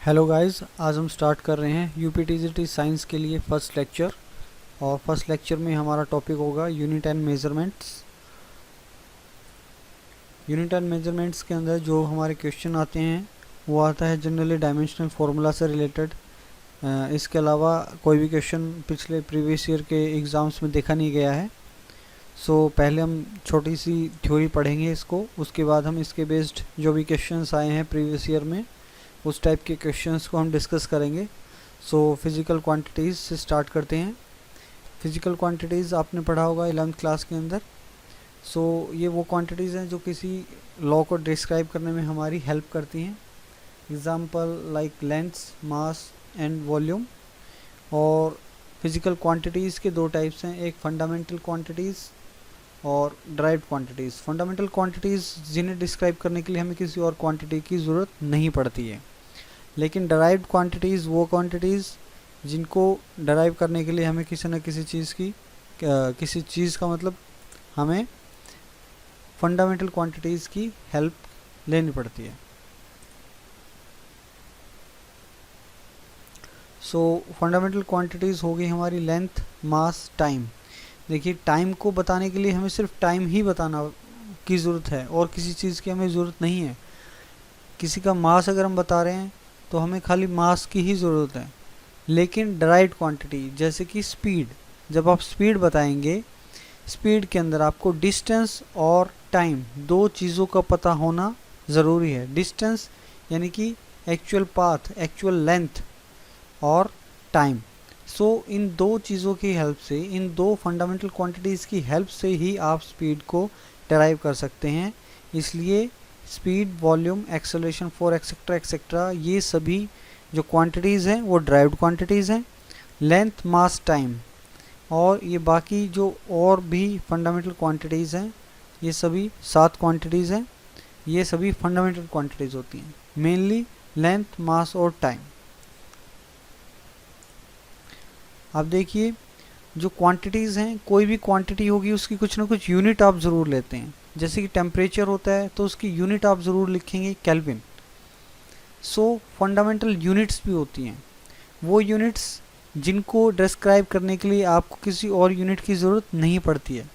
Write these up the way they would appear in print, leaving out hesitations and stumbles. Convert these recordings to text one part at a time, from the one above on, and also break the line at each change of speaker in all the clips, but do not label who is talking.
Hello guys, आज हम start कर रहे हैं यूपीटीजीटी साइंस के लिए फर्स्ट लेक्चर। और फर्स्ट लेक्चर में हमारा टॉपिक होगा unit and measurements. Unit and measurements के अंदर जो हमारे क्वेश्चन आते हैं वो आता है जनरली डायमेंशनल फार्मूला से रिलेटेड। इसके अलावा कोई भी क्वेश्चन पिछले प्रीवियस ईयर के एग्ज़ाम्स में देखा नहीं गया है। पहले हम छोटी सी थ्योरी पढ़ेंगे इसको, उसके बाद हम इसके बेस्ड जो भी क्वेश्चंस आए हैं प्रीवियस ईयर में उस टाइप के क्वेश्चंस को हम डिस्कस करेंगे। फिज़िकल क्वांटिटीज़ से स्टार्ट करते हैं। फिज़िकल क्वांटिटीज़ आपने पढ़ा होगा 11th क्लास के अंदर। ये वो क्वांटिटीज़ हैं जो किसी लॉ को डिस्क्राइब करने में हमारी हेल्प करती हैं। Example like length, mass and volume. और फिज़िकल क्वांटिटीज़ के दो टाइप्स हैं, एक फंडामेंटल क्वांटिटीज़ और ड्राइव्ड क्वांटिटीज़। फंडामेंटल क्वांटिटीज़ जिन्हें डिस्क्राइब करने के लिए हमें किसी और क्वांटिटी की ज़रूरत नहीं पड़ती है, लेकिन डराइव्ड क्वांटिटीज़ वो क्वांटिटीज़ जिनको डराइव करने के लिए हमें किसी न किसी चीज़ की किसी चीज़ का मतलब हमें फंडामेंटल क्वांटिटीज़ की हेल्प लेनी पड़ती है। फंडामेंटल क्वांटिटीज़ हो गई हमारी लेंथ, मास, टाइम। देखिए, टाइम को बताने के लिए हमें सिर्फ टाइम ही बताना की ज़रूरत है और किसी चीज़ की हमें ज़रूरत नहीं है। किसी का मास अगर हम बता रहे हैं तो हमें खाली मास की ही ज़रूरत है। लेकिन डराइव्ड क्वांटिटी जैसे कि स्पीड, जब आप स्पीड बताएंगे, स्पीड के अंदर आपको डिस्टेंस और टाइम दो चीज़ों का पता होना ज़रूरी है। डिस्टेंस यानी कि एक्चुअल पाथ, एक्चुअल लेंथ, और टाइम। इन दो चीज़ों की हेल्प से, इन दो फंडामेंटल क्वांटिटीज़ की हेल्प से ही आप स्पीड को डेराइव कर सकते हैं। इसलिए speed, volume, acceleration, force, etcetera etcetera, ये सभी जो क्वांटिटीज़ हैं वो ड्राइव्ड क्वांटिटीज़ हैं। लेंथ, मास, टाइम और ये बाकी जो और भी फंडामेंटल क्वांटिटीज़ हैं, ये सभी 7 क्वांटिटीज़ हैं। ये सभी फंडामेंटल क्वांटिटीज़ होती हैं, मेनली लेंथ, मास और टाइम। अब देखिए, जो क्वांटिटीज़ हैं, कोई भी क्वांटिटी होगी उसकी कुछ ना कुछ यूनिट आप ज़रूर लेते हैं। जैसे कि टेम्परेचर होता है तो उसकी यूनिट आप ज़रूर लिखेंगे केल्विन। फंडामेंटल यूनिट्स भी होती हैं, वो यूनिट्स जिनको डिस्क्राइब करने के लिए आपको किसी और यूनिट की ज़रूरत नहीं पड़ती है।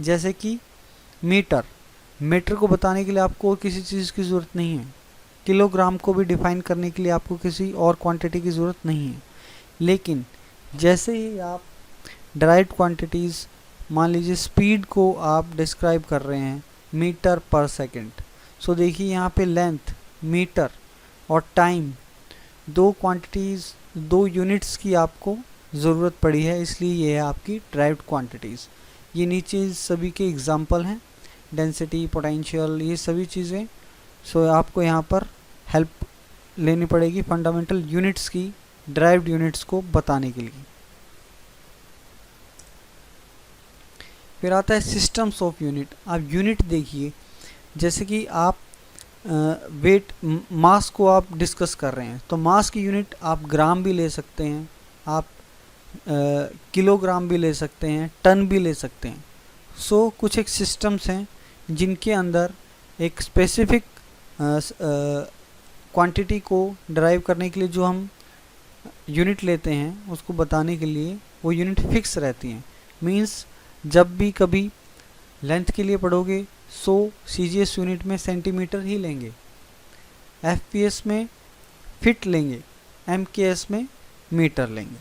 जैसे कि मीटर, मीटर को बताने के लिए आपको किसी चीज़ की ज़रूरत नहीं है। किलोग्राम को भी डिफाइन करने के लिए आपको किसी और क्वांटिटी की ज़रूरत नहीं है। लेकिन जैसे ही आप डराइव्ड क्वांटिटीज़, मान लीजिए स्पीड को आप डिस्क्राइब कर रहे हैं मीटर पर सेकंड, देखिए यहाँ पे लेंथ, मीटर और टाइम, दो क्वांटिटीज़, दो यूनिट्स की आपको ज़रूरत पड़ी है, इसलिए ये है आपकी डराइव्ड क्वांटिटीज़। ये नीचे सभी के एग्जांपल हैं, डेंसिटी, पोटेंशियल, ये सभी चीज़ें। आपको यहाँ पर हेल्प लेनी पड़ेगी फंडामेंटल यूनिट्स की, डराइव्ड यूनिट्स को बताने के लिए। फिर आता है सिस्टम्स ऑफ यूनिट। आप यूनिट देखिए, जैसे कि आप वेट, मास को आप डिस्कस कर रहे हैं तो मास की यूनिट आप ग्राम भी ले सकते हैं, आप किलोग्राम भी ले सकते हैं, टन भी ले सकते हैं। कुछ एक सिस्टम्स हैं जिनके अंदर एक स्पेसिफिक क्वांटिटी को डराइव करने के लिए जो हम यूनिट लेते हैं उसको बताने के लिए वो यूनिट फिक्स रहती हैं। मींस जब भी कभी लेंथ के लिए पढ़ोगे सीजीएस यूनिट में सेंटीमीटर ही लेंगे, एफपीएस में फिट लेंगे, एमकेएस में मीटर लेंगे।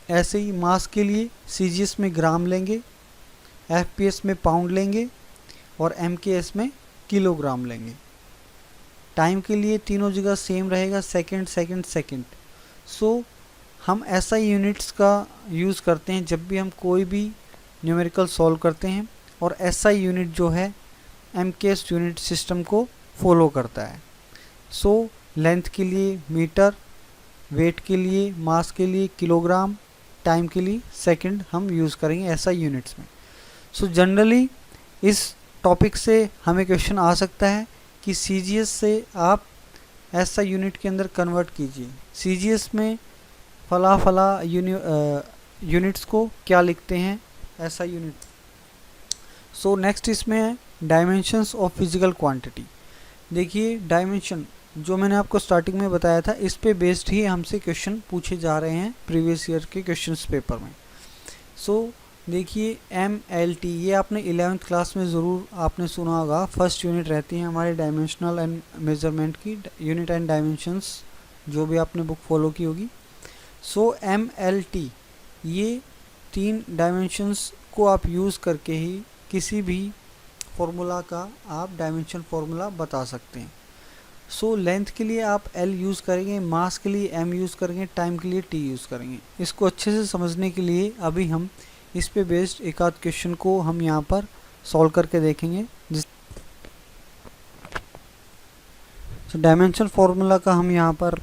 ऐसे ही मास के लिए सीजीएस में ग्राम लेंगे, एफपीएस में पाउंड लेंगे और एमकेएस में किलोग्राम लेंगे। टाइम के लिए तीनों जगह सेम रहेगा, सेकंड सेकंड सेकंड। हम ऐसा यूनिट्स का यूज़ करते हैं जब भी हम कोई भी न्यूमेरिकल सॉल्व करते हैं, और ऐसा यूनिट जो है एमकेएस यूनिट सिस्टम को फॉलो करता है। लेंथ के लिए मीटर, वेट के लिए, मास के लिए किलोग्राम, टाइम के लिए सेकंड हम यूज़ करेंगे ऐसा यूनिट्स में। जनरली इस टॉपिक से हमें क्वेश्चन आ सकता है कि सीजीएस से आप ऐसा यूनिट के अंदर कन्वर्ट कीजिए। सीजीएस में फला फला यूनिट्स को क्या लिखते हैं ऐसा यूनिट। नेक्स्ट इसमें है डायमेंशंस ऑफ फिजिकल क्वांटिटी। देखिए, डायमेंशन जो मैंने आपको स्टार्टिंग में बताया था, इस पे बेस्ड ही हमसे क्वेश्चन पूछे जा रहे हैं प्रीवियस ईयर के क्वेश्चंस पेपर में। सो देखिए MLT, ये आपने 11th क्लास में ज़रूर आपने सुना होगा। फर्स्ट यूनिट रहती है हमारे डायमेंशनल एंड मेजरमेंट की, यूनिट एंड डायमेंशंस, जो भी आपने बुक फॉलो की होगी। सो MLT, ये 3 डायमेंशंस को आप यूज़ करके ही किसी भी फॉर्मूला का आप डायमेंशन फॉर्मूला बता सकते हैं। सो लेंथ के लिए आप L यूज़ करेंगे, मास के लिए M यूज़ करेंगे, टाइम के लिए T यूज़ करेंगे। इसको अच्छे से समझने के लिए अभी हम इस पे बेस्ड एक आध क्वेश्चन को हम यहाँ पर सॉल्व करके देखेंगे। जिस डायमेंशन फॉर्मूला का हम यहाँ पर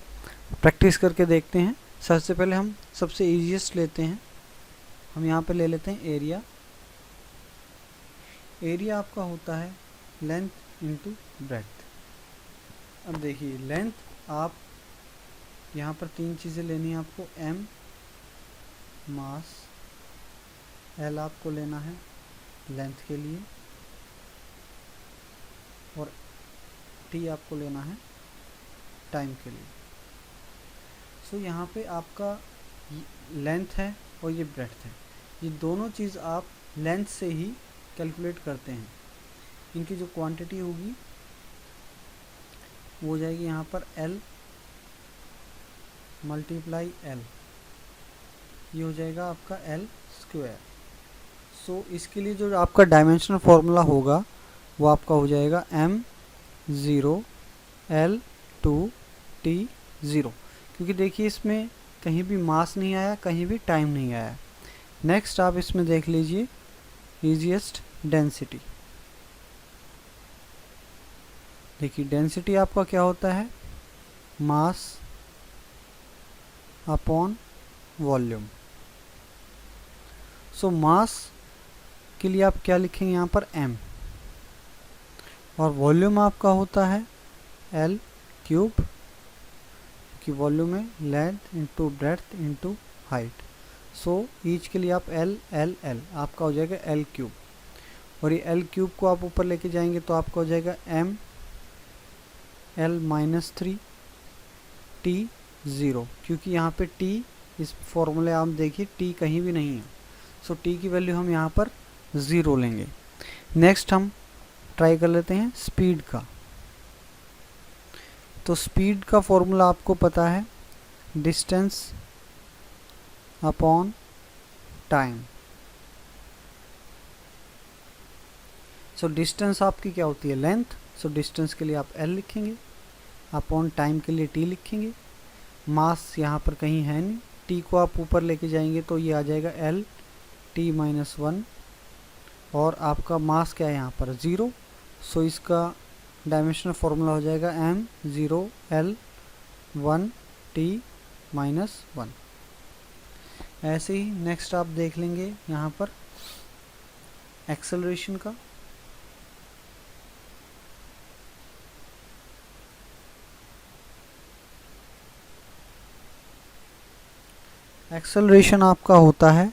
प्रैक्टिस करके देखते हैं। सबसे पहले हम सबसे ईजीएस्ट लेते हैं, हम यहाँ पे ले लेते हैं एरिया। एरिया आपका होता है लेंथ इंटू ब्रेड्थ। अब देखिए लेंथ, आप यहाँ पर 3 चीज़ें लेनी है आपको, M मास, L आपको लेना है लेंथ के लिए, और T आपको लेना है टाइम के लिए। सो यहाँ पे आपका लेंथ है और ये ब्रेड्थ है, ये दोनों चीज़ आप लेंथ से ही कैलकुलेट करते हैं। इनकी जो क्वांटिटी होगी वो हो जाएगी यहाँ पर L मल्टीप्लाई L, ये हो जाएगा आपका L स्क्वायर। सो इसके लिए जो आपका डायमेंशनल फॉर्मूला होगा वो आपका हो जाएगा M0 L2 T0, क्योंकि देखिए इसमें कहीं भी मास नहीं आया, कहीं भी टाइम नहीं आया। नेक्स्ट आप इसमें देख लीजिए ईजीएस्ट डेंसिटी। देखिए डेंसिटी आपका क्या होता है, मास अपॉन वॉल्यूम। सो मास के लिए आप क्या लिखेंगे यहाँ पर M, और वॉल्यूम आपका होता है L क्यूब, कि वॉल्यूम है length into breadth into height. So each के लिए आप L L L, आपका हो जाएगा L क्यूब, और ये L क्यूब को आप ऊपर लेके जाएंगे तो आपका हो जाएगा M L माइनस 3 T0, क्योंकि यहाँ पे T इस फॉर्मूले आप देखिए T कहीं भी नहीं है। सो T की वैल्यू हम यहाँ पर 0 लेंगे। नेक्स्ट हम ट्राई कर लेते हैं स्पीड का। तो स्पीड का फॉर्मूला आपको पता है, distance upon time. So distance आपकी क्या होती है, लेंथ। सो डिस्टेंस के लिए आप L लिखेंगे, अपॉन टाइम के लिए T लिखेंगे। मास यहाँ पर कहीं है नहीं, T को आप ऊपर लेके जाएंगे तो ये आ जाएगा L T-1, और आपका मास क्या है यहाँ पर 0। सो इसका डायमेंशनल फॉर्मूला हो जाएगा M0 L1 T-1। ऐसे ही नेक्स्ट आप देख लेंगे यहाँ पर एक्सेलरेशन का। एक्सेलरेशन आपका होता है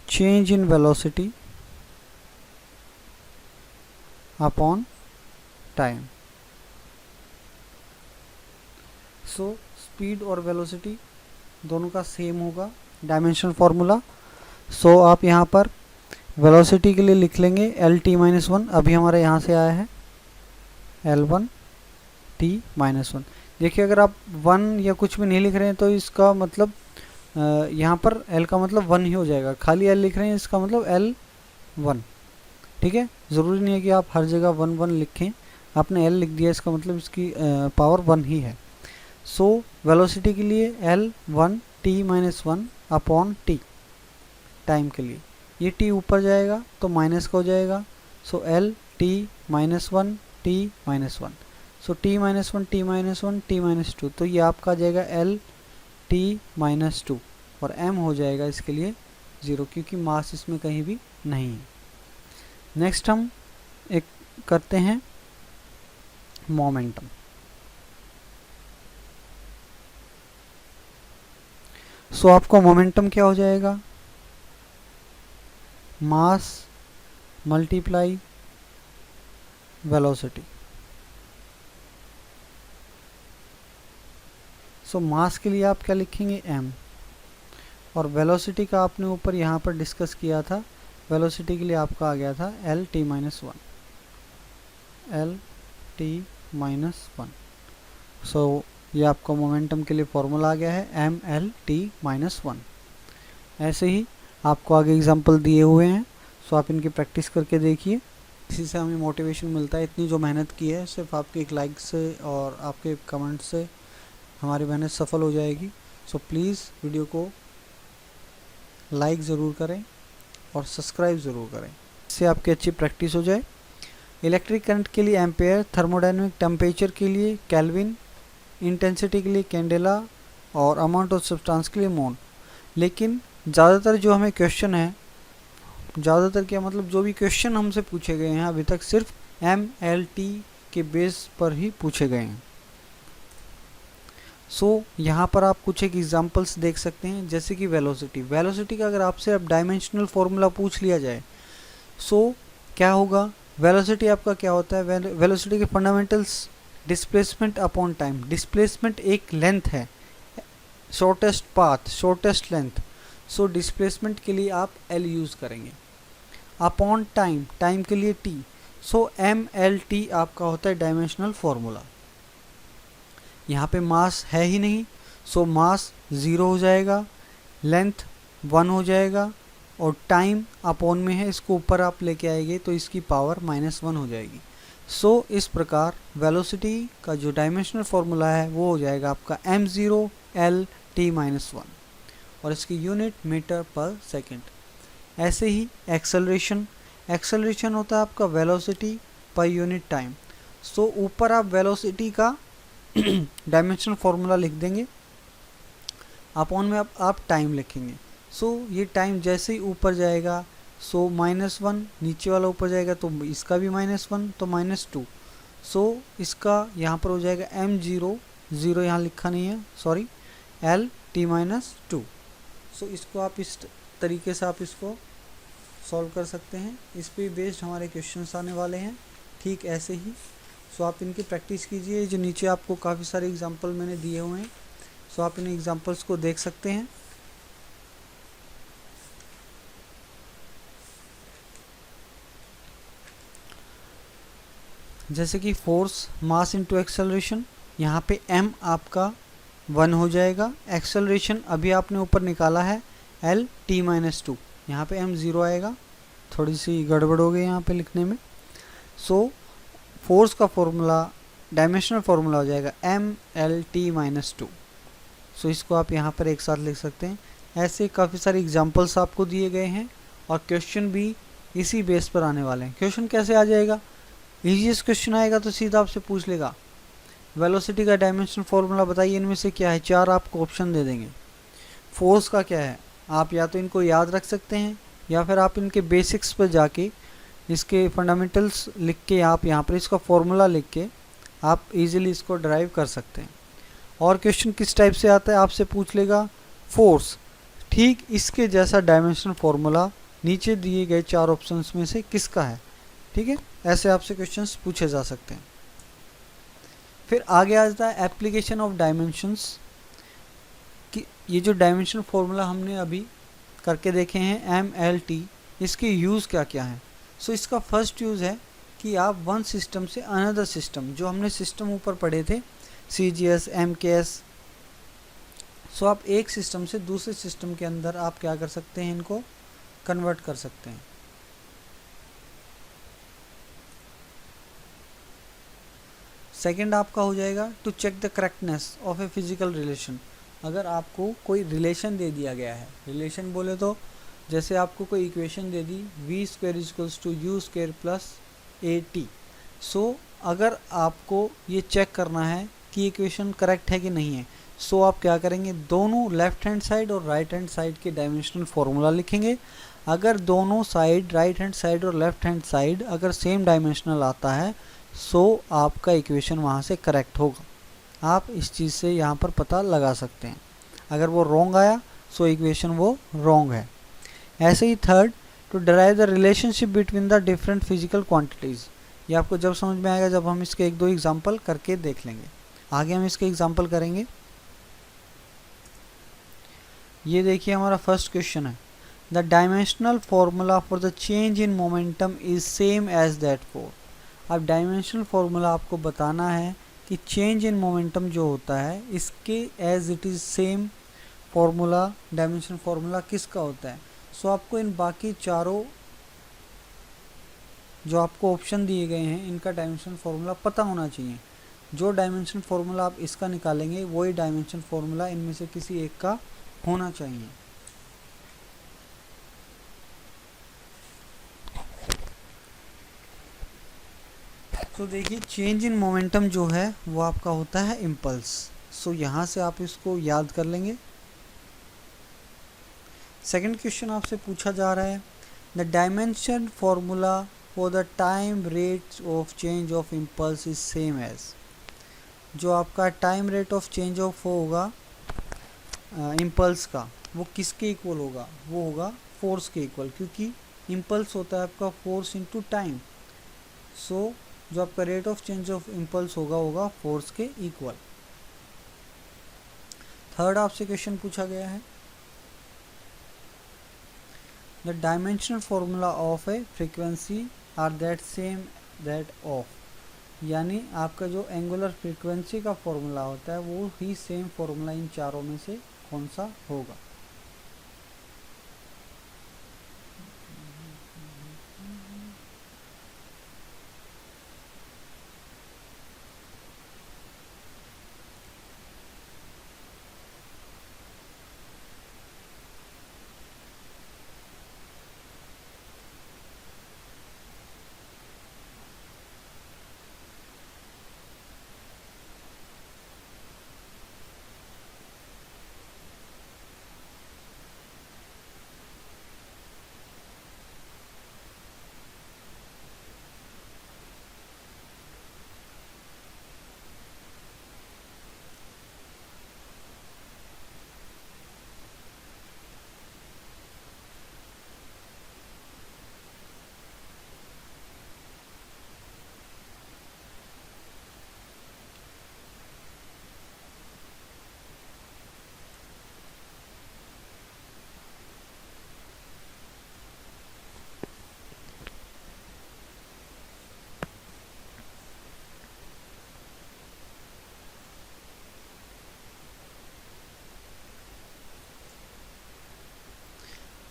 change in velocity upon time. So speed और वेलोसिटी दोनों का सेम होगा डायमेंशनल फॉर्मूला। सो आप यहाँ पर वेलोसिटी के लिए लिख लेंगे L-1, अभी हमारे यहाँ से आया है L1 T-1। देखिए अगर आप 1 या कुछ भी नहीं लिख रहे हैं तो इसका मतलब यहाँ पर L का मतलब 1 ही हो जाएगा। खाली L लिख रहे हैं, इसका मतलब L1, ठीक है। ज़रूरी नहीं है कि आप हर जगह 1 1 लिखें, आपने L लिख दिया इसका मतलब इसकी पावर 1 ही है। सो वेलोसिटी के लिए L1 T-1 upon T, time के लिए ये T ऊपर जाएगा तो माइनस का हो जाएगा। सो L T-1 T-1, सो T-1 T-1 T-2, तो ये आपका आ जाएगा L T-2, और M हो जाएगा इसके लिए 0, क्योंकि मास इसमें कहीं भी नहीं है। नेक्स्ट हम एक करते हैं मोमेंटम। सो आपको मोमेंटम क्या हो जाएगा, मास मल्टीप्लाई वेलोसिटी। सो मास के लिए आप क्या लिखेंगे, m, और वेलोसिटी का आपने ऊपर यहाँ पर डिस्कस किया था, वेलोसिटी के लिए आपका आ गया था L T minus one. So ये आपका मोमेंटम के लिए फॉर्मूला आ गया है M L T minus one. ऐसे ही आपको आगे एग्जांपल दिए हुए हैं, सो आप इनकी प्रैक्टिस करके देखिए, इसी से हमें मोटिवेशन मिलता है। इतनी जो मेहनत की है सिर्फ आपके एक लाइक से और आपके कमेंट से हमारी मेहनत सफल हो जाएगी। सो प्लीज़ वीडियो को लाइक ज़रूर करें और सब्सक्राइब ज़रूर करें, इससे आपकी अच्छी प्रैक्टिस हो जाए। इलेक्ट्रिक करंट के लिए एम्पेयर, थर्मोडायनेमिक टेम्परेचर के लिए केल्विन, इंटेंसिटी के लिए कैंडेला और अमाउंट ऑफ सब्सटेंस के लिए मोल। लेकिन ज़्यादातर जो हमें क्वेश्चन है, ज़्यादातर क्या मतलब जो भी क्वेश्चन हमसे पूछे गए हैं अभी तक सिर्फ MLT के बेस पर ही पूछे गए हैं। सो यहाँ पर आप कुछ एक एग्जांपल्स देख सकते हैं, जैसे कि वेलोसिटी का अगर आपसे अब डायमेंशनल फॉर्मूला पूछ लिया जाए, सो क्या होगा, वेलोसिटी आपका क्या होता है, वेलोसिटी के fundamentals, displacement upon time. Displacement एक लेंथ है, shortest path, shortest length, so displacement के लिए आप L यूज़ करेंगे। अपॉन टाइम, टाइम के लिए T, सो MLT आपका होता है डायमेंशनल फॉर्मूला। यहाँ पे मास है ही नहीं, सो मास 0 हो जाएगा, लेंथ 1 हो जाएगा और टाइम अपॉन में है, इसको ऊपर आप लेके आएंगे तो इसकी पावर -1 हो जाएगी। सो इस प्रकार वेलोसिटी का जो डायमेंशनल फॉर्मूला है वो हो जाएगा आपका m0 L T-1 और इसकी यूनिट मीटर पर सेकेंड। ऐसे ही एक्सेलरेशन होता है आपका वेलोसिटी पर यूनिट टाइम। सो ऊपर आप वेलोसिटी का डायमेंशनल फॉर्मूला लिख देंगे, अपॉन में आप टाइम लिखेंगे। सो ये टाइम जैसे ही ऊपर जाएगा, सो -1, नीचे वाला ऊपर जाएगा तो इसका भी -1 तो -2। सो इसका यहाँ पर हो जाएगा m0, 0 यहाँ लिखा नहीं है, सॉरी, L T-2। सो इसको आप इस तरीके से आप इसको सॉल्व कर सकते हैं, इस पे बेस्ड हमारे क्वेश्चंस आने वाले हैं। ठीक ऐसे ही सो आप इनकी प्रैक्टिस कीजिए। जो नीचे आपको काफ़ी सारे एग्जांपल मैंने दिए हुए हैं, सो आप इन एग्जांपल्स को देख सकते हैं। जैसे कि फोर्स, मास इनटू एक्सेलरेशन, यहाँ पे m आपका 1 हो जाएगा, एक्सेलरेशन अभी आपने ऊपर निकाला है L T-2, यहाँ पे m 0 आएगा, थोड़ी सी गड़बड़ हो गई यहाँ पे लिखने में। सो फोर्स का फॉर्मूला, डायमेंशनल फॉर्मूला हो जाएगा ML T-2। सो इसको आप यहाँ पर एक साथ लिख सकते हैं। ऐसे काफ़ी सारे एग्जांपल्स आपको दिए गए हैं और क्वेश्चन भी इसी बेस पर आने वाले हैं। क्वेश्चन कैसे आ जाएगा, ईजीएस्ट क्वेश्चन आएगा तो सीधा आपसे पूछ लेगा वेलोसिटी का डायमेंशनल फॉर्मूला बताइए, इनमें से क्या है, 4 आपको ऑप्शन दे देंगे। फोर्स का क्या है, आप या तो इनको याद रख सकते हैं या फिर आप इनके बेसिक्स पर जाके इसके फंडामेंटल्स लिख के आप यहाँ पर इसका फॉर्मूला लिख के आप इजीली इसको ड्राइव कर सकते हैं। और क्वेश्चन किस टाइप से आता है, आपसे पूछ लेगा फोर्स, ठीक इसके जैसा डायमेंशनल फॉर्मूला नीचे दिए गए 4 ऑप्शंस में से किसका है। ठीक है, ऐसे आपसे क्वेश्चंस पूछे जा सकते हैं। फिर आगे आ जाता है एप्लीकेशन ऑफ डायमेंशंस, कि ये जो डायमेंशनल फॉर्मूला हमने अभी करके देखे हैं MLT, इसके यूज़ क्या क्या हैं। सो इसका फर्स्ट यूज़ है कि आप वन सिस्टम से अनदर सिस्टम, जो हमने सिस्टम ऊपर पढ़े थे CGS, MKS, सो आप एक सिस्टम से दूसरे सिस्टम के अंदर आप क्या कर सकते हैं, इनको कन्वर्ट कर सकते हैं। सेकंड आपका हो जाएगा to check the correctness of a physical relation. अगर आपको कोई रिलेशन दे दिया गया है, रिलेशन बोले तो जैसे आपको कोई equation they the v² = u² + at। सो अगर आपको ये चेक करना है कि इक्वेशन करेक्ट है कि नहीं है, सो आप क्या करेंगे, दोनों लेफ्ट हैंड साइड और राइट हैंड साइड के डायमेंशनल फॉर्मूला लिखेंगे। अगर दोनों साइड, राइट हैंड साइड और लेफ्ट हैंड साइड अगर सेम डायमेंशनल आता है, सो आपका इक्वेशन वहाँ से करेक्ट होगा। आप इस चीज़ से यहाँ पर पता लगा सकते हैं। अगर वो रॉन्ग आया, सो इक्वेशन वो रॉन्ग है। ऐसे ही third, to derive the relationship between the different physical quantities. ये आपको जब समझ में आएगा जब हम इसके 1-2 एग्जांपल करके देख लेंगे। आगे हम इसके एग्जांपल करेंगे। ये देखिए हमारा फर्स्ट क्वेश्चन है, the dimensional formula for the change in momentum is same as that for. अब डायमेंशनल फॉर्मूला आपको बताना है कि चेंज इन मोमेंटम जो होता है इसके as it is same formula, dimensional formula किसका होता है। सो आपको इन बाकी चारों जो आपको ऑप्शन दिए गए हैं इनका डायमेंशनल फॉर्मूला पता होना चाहिए। जो डायमेंशन फॉर्मूला आप इसका निकालेंगे वही डायमेंशन फॉर्मूला इनमें से किसी एक का होना चाहिए। तो देखिए चेंज इन मोमेंटम जो है वो आपका होता है इम्पल्स। सो यहाँ से आप इसको याद कर लेंगे। सेकंड क्वेश्चन आपसे पूछा जा रहा है, the dimension formula for the time rate of change of impulse is same as. जो आपका time rate of change of होगा इम्पल्स का, वो किसके इक्वल होगा, वो होगा फोर्स के इक्वल, क्योंकि इम्पल्स होता है आपका फोर्स इनटू टाइम। सो जो आपका rate of change of impulse होगा फोर्स के इक्वल। थर्ड आपसे क्वेश्चन पूछा गया है, the dimensional formula of a frequency are that same that of. यानी आपका जो एंगुलर फ्रीक्वेंसी का फॉर्मूला होता है वो ही सेम फॉर्मूला इन चारों में से कौन सा होगा।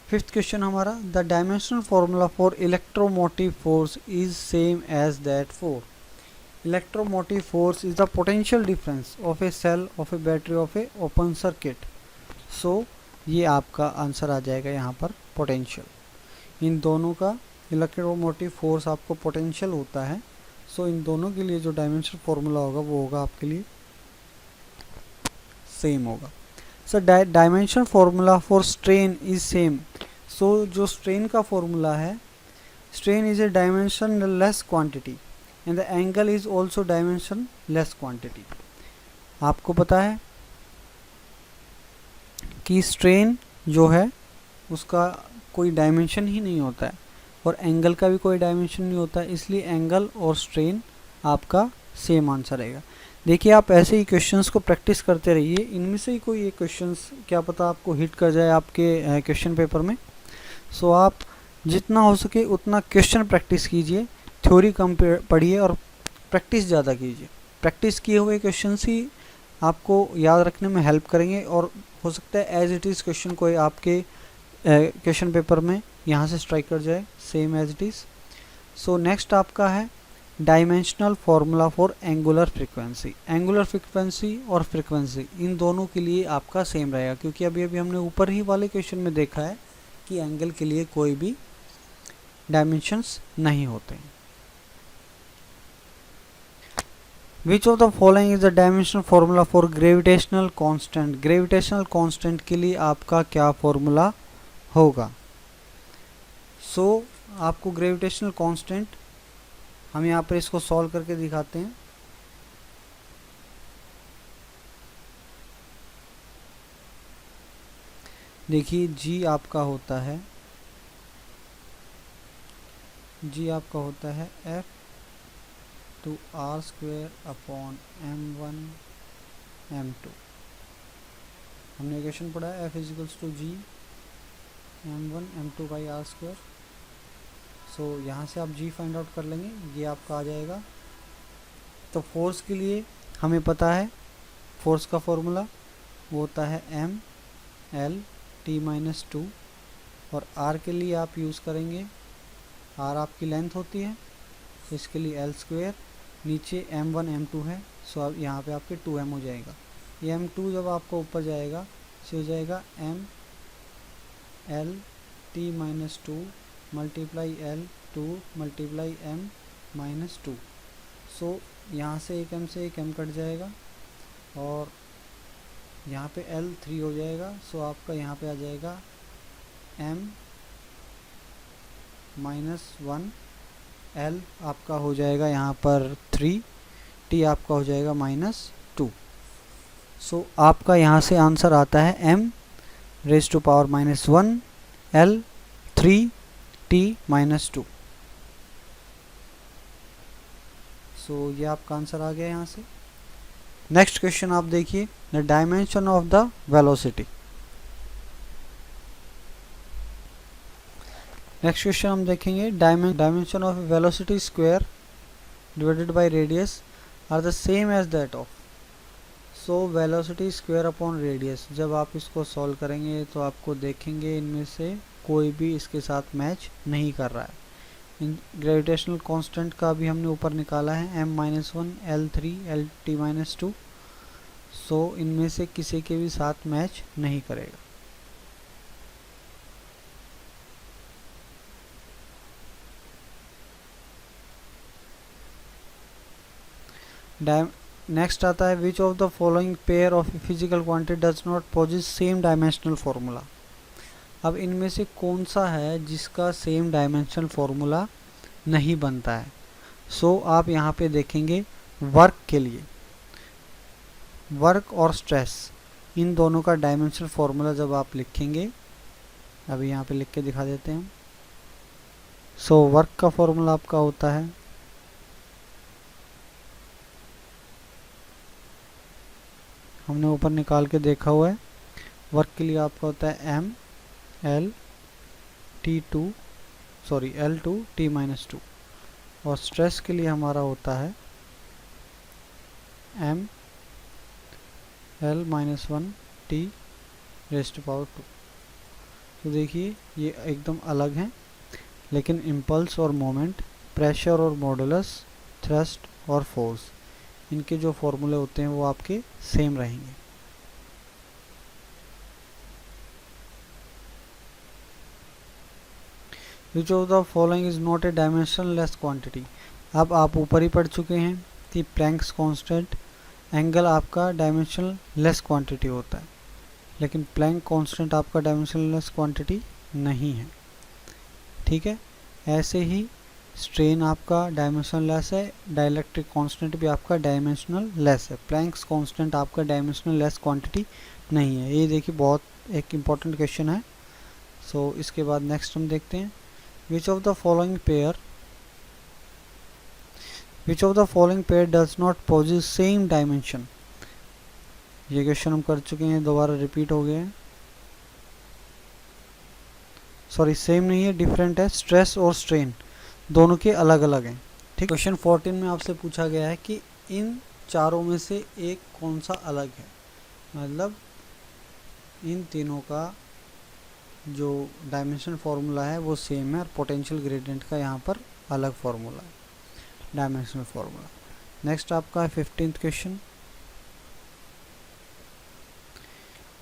फिफ्थ क्वेश्चन हमारा, the dimensional formula for electromotive force is same as that for. Electromotive force is the potential difference of a cell of a battery of an open circuit. So ये आपका answer आ जाएगा यहाँ पर potential. इन दोनों का electromotive force आपको potential होता है। सो इन दोनों के लिए जो डायमेंशनल फॉर्मूला होगा वो होगा आपके लिए सेम होगा। So dimension formula for strain is same. So जो स्ट्रेन का फॉर्मूला है, strain is a dimensionless quantity and the angle is also dimensionless quantity. आपको पता है कि स्ट्रेन जो है उसका कोई डायमेंशन ही नहीं होता है और एंगल का भी कोई डायमेंशन नहीं होता है, इसलिए एंगल और स्ट्रेन आपका सेम आंसर रहेगा। देखिए आप ऐसे ही क्वेश्चंस को प्रैक्टिस करते रहिए, इनमें से ही कोई एक क्वेश्चंस क्या पता आपको हिट कर जाए आपके क्वेश्चन पेपर में। सो आप जितना हो सके उतना क्वेश्चन प्रैक्टिस कीजिए, थ्योरी कम पढ़िए और प्रैक्टिस ज़्यादा कीजिए। प्रैक्टिस किए हुए क्वेश्चंस ही आपको याद रखने में हेल्प करेंगे और हो सकता है एज इट इज़ क्वेश्चन कोई आपके क्वेश्चन पेपर में यहाँ से स्ट्राइक कर जाए same as it is. So next आपका है dimensional formula for angular frequency. Angular frequency और फ्रीक्वेंसी इन दोनों के लिए आपका सेम रहेगा, क्योंकि अभी हमने ऊपर ही वाले क्वेश्चन में देखा है कि एंगल के लिए कोई भी डायमेंशंस नहीं होते। विच of the following is the dimensional formula for gravitational constant. Gravitational constant के लिए आपका क्या फॉर्मूला होगा। सो आपको ग्रेविटेशनल कांस्टेंट हम यहाँ पर इसको सॉल्व करके दिखाते हैं। देखिए जी आपका होता है F to R square upon m1 m2, हमने इक्वेशन पढ़ा है F=G m1 m2 by are square. सो यहाँ से आप G फाइंड आउट कर लेंगे, ये आपका आ जाएगा। तो फोर्स के लिए हमें पता है फोर्स का फॉर्मूला वो होता है m l t-2, और r के लिए आप यूज़ करेंगे, r आपकी लेंथ होती है, तो इसके लिए l स्क्वायर, नीचे m1 m2 है, सो अब यहाँ पे आपके 2m हो जाएगा। ये m2 जब आपका ऊपर जाएगा तो हो जाएगा m l t-2 multiply l 2 multiply m-2। सो यहाँ से एक m से एक m कट जाएगा और यहाँ पे l 3 हो जाएगा। सो आपका यहाँ पे आ जाएगा m-1 l आपका हो जाएगा यहाँ पर 3, t आपका हो जाएगा -2। सो आपका यहाँ से आंसर आता है m⁻⁻1 l 3 t -2। सो ये आपका आंसर आ गया यहाँ से। नेक्स्ट क्वेश्चन आप देखिए, the dimension of the velocity. Next question हम देखेंगे, dimension of velocity square divided by radius are the same as that of. So velocity square upon radius, जब आप इसको सॉल्व करेंगे तो आपको देखेंगे इनमें से कोई भी इसके साथ मैच नहीं कर रहा है। ग्रेविटेशनल कांस्टेंट का भी हमने ऊपर निकाला है m-1 l3 lt-2। सो इनमें से किसी के भी साथ मैच नहीं करेगा। नेक्स्ट आता है, which of the following pair of physical quantity does not possess same dimensional formula. अब इनमें से कौन सा है जिसका सेम डायमेंशनल फॉर्मूला नहीं बनता है। सो आप यहाँ पे देखेंगे वर्क के लिए, वर्क और स्ट्रेस, इन दोनों का डायमेंशनल फॉर्मूला जब आप लिखेंगे, अभी यहाँ पे लिख के दिखा देते हैं। सो वर्क का फॉर्मूला आपका होता है हमने ऊपर निकाल के देखा हुआ है। वर्क के लिए आपका होता है l 2 t-2, और स्ट्रेस के लिए हमारा होता है m l-1 t⁻²। तो देखिए ये एकदम अलग हैं, लेकिन इम्पल्स और मोमेंट, प्रेशर और मॉडुलस, थ्रस्ट और फोर्स, इनके जो फॉर्मूले होते हैं वो आपके सेम रहेंगे। विच of the following is not a dimensionless quantity. अब आप ऊपर ही पढ़ चुके हैं कि प्लैंक्स कांस्टेंट एंगल आपका डायमेंशनल लेस क्वांटिटी होता है, लेकिन प्लैंक कांस्टेंट आपका डायमेंशनल लेस क्वांटिटी नहीं है। ठीक है, ऐसे ही स्ट्रेन आपका डायमेंशनल लेस है, डाइलेक्ट्रिक कांस्टेंट भी आपका डायमेंशनल लेस है, प्लैंक्स कांस्टेंट आपका डायमेंशनल लेस क्वांटिटी नहीं है। ये देखिए बहुत एक इम्पॉर्टेंट क्वेश्चन है। सो इसके बाद नेक्स्ट हम देखते हैं, विच of the following pair does not possess same dimension. ये क्वेश्चन हम कर चुके हैं, दोबारा रिपीट हो गए हैं। सॉरी, सेम नहीं है, डिफरेंट है। स्ट्रेस और स्ट्रेन दोनों के अलग अलग हैं। ठीक, क्वेश्चन 14 में आपसे पूछा गया है कि इन चारों में से एक कौन सा अलग है, मतलब इन तीनों का जो डायमेंशन फार्मूला है वो सेम है, और पोटेंशियल ग्रेडियंट का यहाँ पर अलग फार्मूला है, डायमेंशनल फार्मूला। नेक्स्ट आपका है 15th question,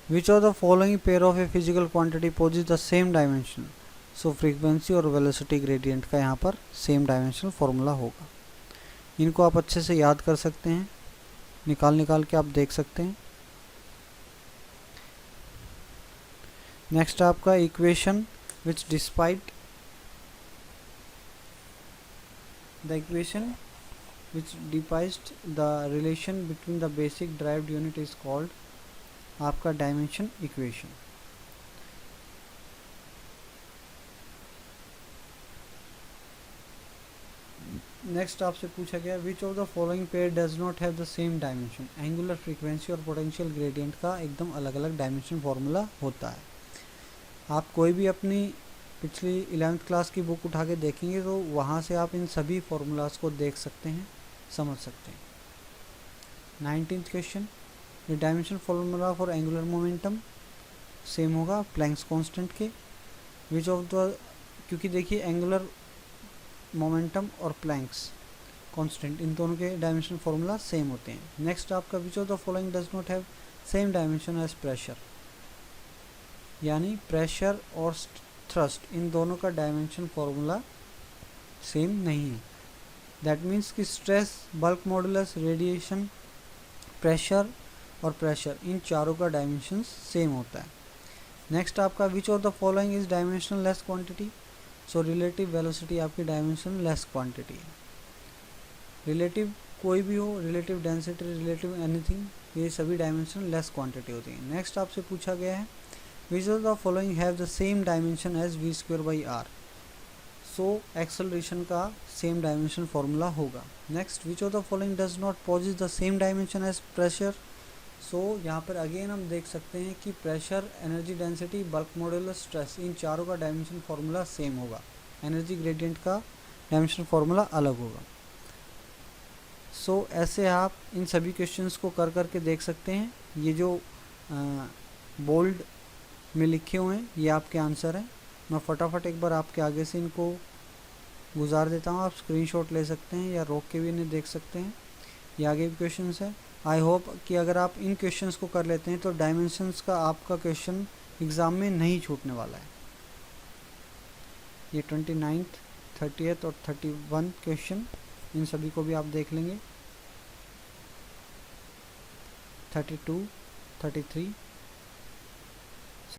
which of the following pair of a physical quantity possess the same dimension. So frequency और वेलोसिटी ग्रेडियंट का यहाँ पर सेम डायमेंशनल फार्मूला होगा। इनको आप अच्छे से याद कर सकते हैं, निकाल के आप देख सकते हैं। नेक्स्ट आपका equation which despite the equation which devised the relation between the basic derived unit is called आपका डायमेंशन इक्वेशन। नेक्स्ट आपसे पूछा गया विच of the following pair does not have the same dimension. Angular frequency और potential gradient का एकदम अलग अलग dimension formula होता है। आप कोई भी अपनी पिछली 11th क्लास की बुक उठा के देखेंगे तो वहाँ से आप इन सभी फार्मूलाज को देख सकते हैं, समझ सकते हैं। 19th question, the dimension formula for angular momentum same होगा प्लैंक्स कांस्टेंट के। विच ऑफ द, क्योंकि देखिए एंगुलर मोमेंटम और प्लैंक्स कांस्टेंट इन दोनों के डायमेंशन फार्मूला सेम होते हैं। नेक्स्ट आपका which of the following does not have same dimension as pressure, यानी प्रेशर और थ्रस्ट इन दोनों का डायमेंशन फार्मूला सेम नहीं है। दैट मीन्स कि stress, bulk modulus, radiation, pressure और प्रेशर इन चारों का डायमेंशन सेम होता है। नेक्स्ट आपका which of the following is dimensional less quantity. So relative velocity आपकी डायमेंशन लेस क्वांटिटी है। रिलेटिव कोई भी हो, रिलेटिव डेंसिटी, रिलेटिव एनीथिंग, ये सभी डायमेंशन लेस क्वांटिटी होती है। नेक्स्ट आपसे पूछा गया है which of the following have the same dimension as v²/r। So acceleration का सेम डायमेंशन फार्मूला होगा। Next which of the following does not possess the same dimension as pressure. So यहाँ पर अगेन हम देख सकते हैं कि pressure, energy density, bulk modulus, stress इन चारों का डायमेंशन फार्मूला सेम होगा। एनर्जी ग्रेडियंट का डायमेंशन फार्मूला अलग होगा। सो ऐसे आप इन सभी क्वेश्चंस को कर करके देख सकते हैं। ये जो बोल्ड में लिखे हुए हैं ये आपके आंसर हैं। मैं फटाफट एक बार आपके आगे से इनको गुजार देता हूँ, आप स्क्रीनशॉट ले सकते हैं या रोक के भी इन्हें देख सकते हैं। ये आगे भी क्वेश्चंस है। आई होप कि अगर आप इन क्वेश्चंस को कर लेते हैं तो डायमेंशंस का आपका क्वेश्चन एग्ज़ाम में नहीं छूटने वाला है। ये 29th, 30th और 31 क्वेश्चन, इन सभी को भी आप देख लेंगे। 32, 33